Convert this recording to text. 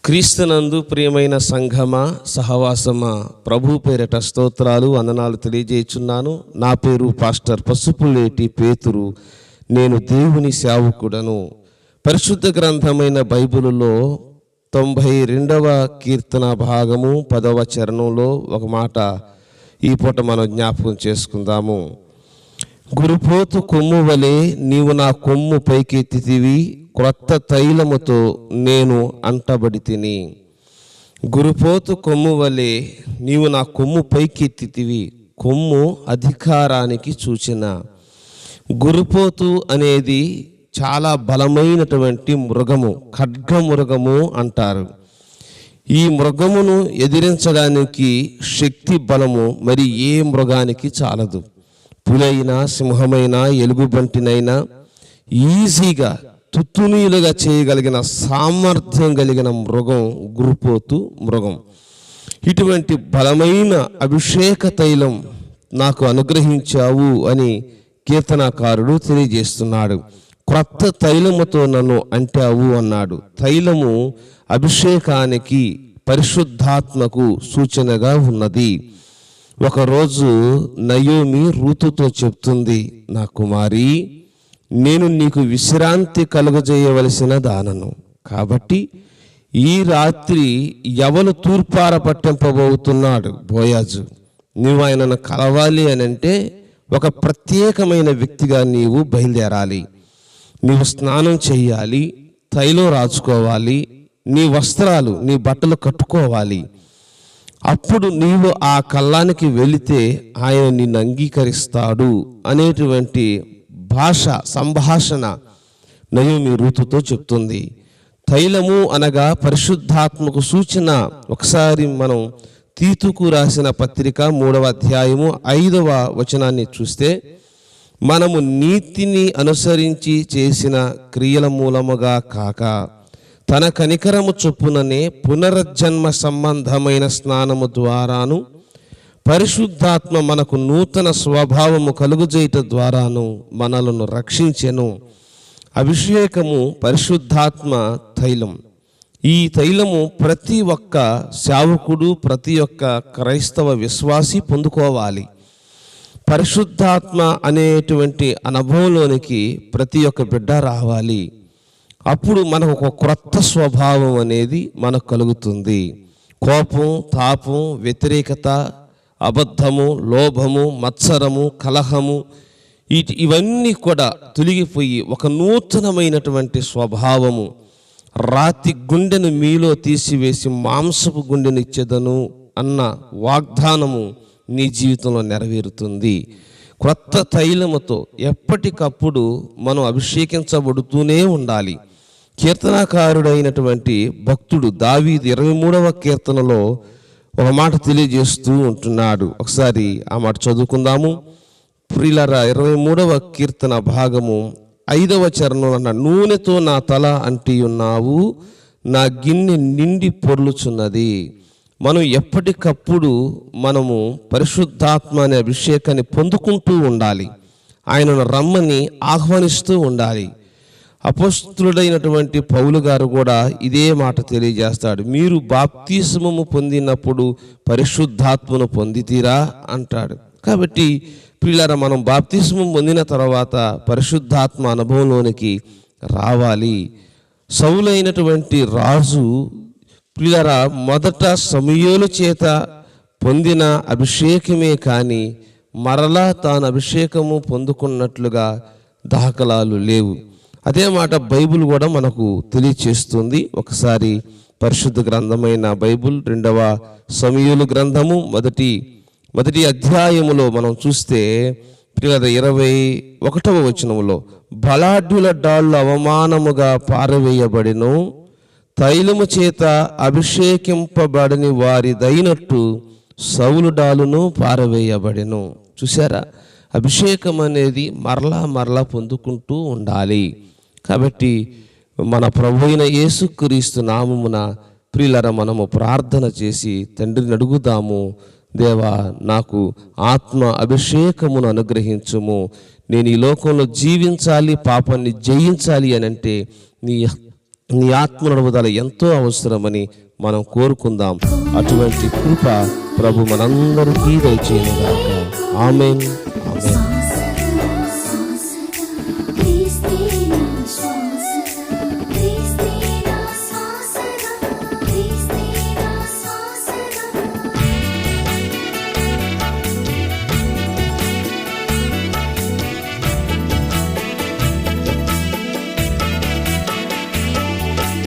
క్రీస్తునందు ప్రియమైన సంఘమా, సహవాసమా, ప్రభు పేరిట స్తోత్రాలు వందనాలు తెలియజేయుచున్నాను. నా పేరు పాస్టర్ పసుపులేటి పేతురు. నేను దేవుని సేవకుడను. పరిశుద్ధ గ్రంథమైన బైబిలులో 92వ కీర్తన భాగము 10వ చరణంలో ఒక మాట ఈ పూట మనం జ్ఞాపకం చేసుకుందాము. గురుపోతు కొమ్ము వలె నీవు నా కొమ్ము పైకెత్తితివి, క్రొత్త తైలముతో నేను అంటబడి తిని. గురుపోతు కొమ్ము వలె నీవు నా కొమ్ము పైకెత్తితివి. కొమ్ము అధికారానికి సూచన. గురుపోతు అనేది చాలా బలమైనటువంటి మృగము, ఖడ్గమృగము అంటారు. ఈ మృగమును ఎదిరించడానికి శక్తి బలము మరి ఏ మృగానికి చాలదు. పులైనా, సింహమైనా, ఎలుగుబంటినైనా ఈజీగా తుత్తునీలుగా చేయగలిగిన సామర్థ్యం కలిగిన మృగం గురుపోతు మృగం. ఇటువంటి బలమైన అభిషేక తైలం నాకు అనుగ్రహించావు అని కీర్తనాకారుడు తెలియజేస్తున్నాడు. క్రొత్త తైలముతో నన్ను అంటావు అన్నాడు. తైలము అభిషేకానికి, పరిశుద్ధాత్మకు సూచనగా ఉన్నది. ఒకరోజు నయోమి రూతుతో చెప్తుంది, నా కుమారి, నేను నీకు విశ్రాంతి కలుగజేయవలసిన దానను. కాబట్టి ఈ రాత్రి ఎవరు తూర్పార పట్టింపబోతున్నాడు బోయాజు. నీవు ఆయనను కలవాలి అని అంటే ఒక ప్రత్యేకమైన వ్యక్తిగా నీవు బయలుదేరాలి. నీవు స్నానం చేయాలి, తైలం రాచుకోవాలి, నీ వస్త్రాలు, నీ బట్టలు కట్టుకోవాలి. అప్పుడు నీవు ఆ కల్లానికి వెళితే ఆయన నిన్ను అంగీకరిస్తాడు అనేటువంటి సంభాషణ నయోమి రూతుతో చెప్తుంది. తైలము అనగా పరిశుద్ధాత్మకు సూచన. ఒకసారి మనం తీతుకు రాసిన పత్రిక 3వ అధ్యాయము 5వ వచనాన్ని చూస్తే, మనము నీతిని అనుసరించి చేసిన క్రియల మూలముగా కాక తన కనికరము చొప్పుననే పునరుజ్జన్మ సంబంధమైన స్నానము ద్వారాను పరిశుద్ధాత్మ మనకు నూతన స్వభావము కలుగుజేయట ద్వారాను మనలను రక్షించెను. అభిషేకము పరిశుద్ధాత్మ తైలం. ఈ తైలము ప్రతి ఒక్క సేవకుడు, ప్రతి ఒక్క క్రైస్తవ విశ్వాసి పొందుకోవాలి. పరిశుద్ధాత్మ అనేటువంటి అనుభవంలోనికి ప్రతి ఒక్క బిడ్డ రావాలి. అప్పుడు మనకు ఒక క్రొత్త స్వభావం అనేది మనకు కలుగుతుంది. కోపం, తాపం, వ్యతిరేకత, అబద్ధము, లోభము, మత్సరము, కలహము, ఇవన్నీ కూడా తొలగిపోయి ఒక నూతనమైనటువంటి స్వభావము, రాతి గుండెను మీలో తీసివేసి మాంసపు గుండెను ఇచ్చేదను అన్న వాగ్దానము నీ జీవితంలో నెరవేరుతుంది. క్రొత్త తైలముతో ఎప్పటికప్పుడు మనం అభిషేకించబడుతూనే ఉండాలి. కీర్తనాకారుడైనటువంటి భక్తుడు దావీదు 23వ కీర్తనలో ఒక మాట తెలియజేస్తూ ఉంటున్నాడు. ఒకసారి ఆ మాట చదువుకుందాము. ప్రియులారా, 23వ కీర్తన భాగము 5వ చరణం అన్న, నూనెతో నా తల అంటి ఉన్నావు, నా గిన్నె నిండి పొర్లుచున్నది. మనం ఎప్పటికప్పుడు మనము పరిశుద్ధాత్మ అనే అభిషేకాన్ని పొందుకుంటూ ఉండాలి. ఆయనను రమ్మని ఆహ్వానిస్తూ ఉండాలి. అపోస్తలుడైనటువంటి పౌలు గారు కూడా ఇదే మాట తెలియజేస్తాడు. మీరు బాప్తిస్మము పొందినప్పుడు పరిశుద్ధాత్మను పొందితీరా అంటాడు. కాబట్టి ప్రియులారా, మనం బాప్తిస్మం పొందిన తర్వాత పరిశుద్ధాత్మ అనుభవంలోనికి రావాలి. సౌలైనటువంటి రాజు ప్రియులారా మొదట సమూయేలు చేత పొందిన అభిషేకమే కానీ మరలా తాను అభిషేకము పొందుకున్నట్లుగా దాఖలాలు లేవు. అదే మాట బైబిల్ కూడా మనకు తెలియచేస్తుంది. ఒకసారి పరిశుద్ధ గ్రంథమైన బైబిల్ 2వ సమూయేలు గ్రంథము మొదటి అధ్యాయములో మనం చూస్తే 21వ వచనములో, బలాఢ్యుల డాళ్ళు అవమానముగా పారవేయబడిను, తైలము చేత అభిషేకింపబడని వారిదైనట్టు సౌలు డాలును పారవేయబడెను. చూసారా, అభిషేకం అనేది మరలా పొందుకుంటూ ఉండాలి. కాబట్టి మన ప్రభు అయిన యేసుక్రీస్తు నామమున ప్రియులరా మనము ప్రార్థన చేసి తండ్రిని అడుగుదాము, దేవా నాకు ఆత్మ అభిషేకమును అనుగ్రహించుము. నేను ఈ లోకంలో జీవించాలి, పాపాన్ని జయించాలి అని అంటే నీ నీ ఆత్మ నడుపుదల ఎంతో అవసరమని మనం కోరుకుందాం. అటువంటి కృప ప్రభు మనందరికీ దయచేయునుగాక. ఆమేన్, ఆమేన్.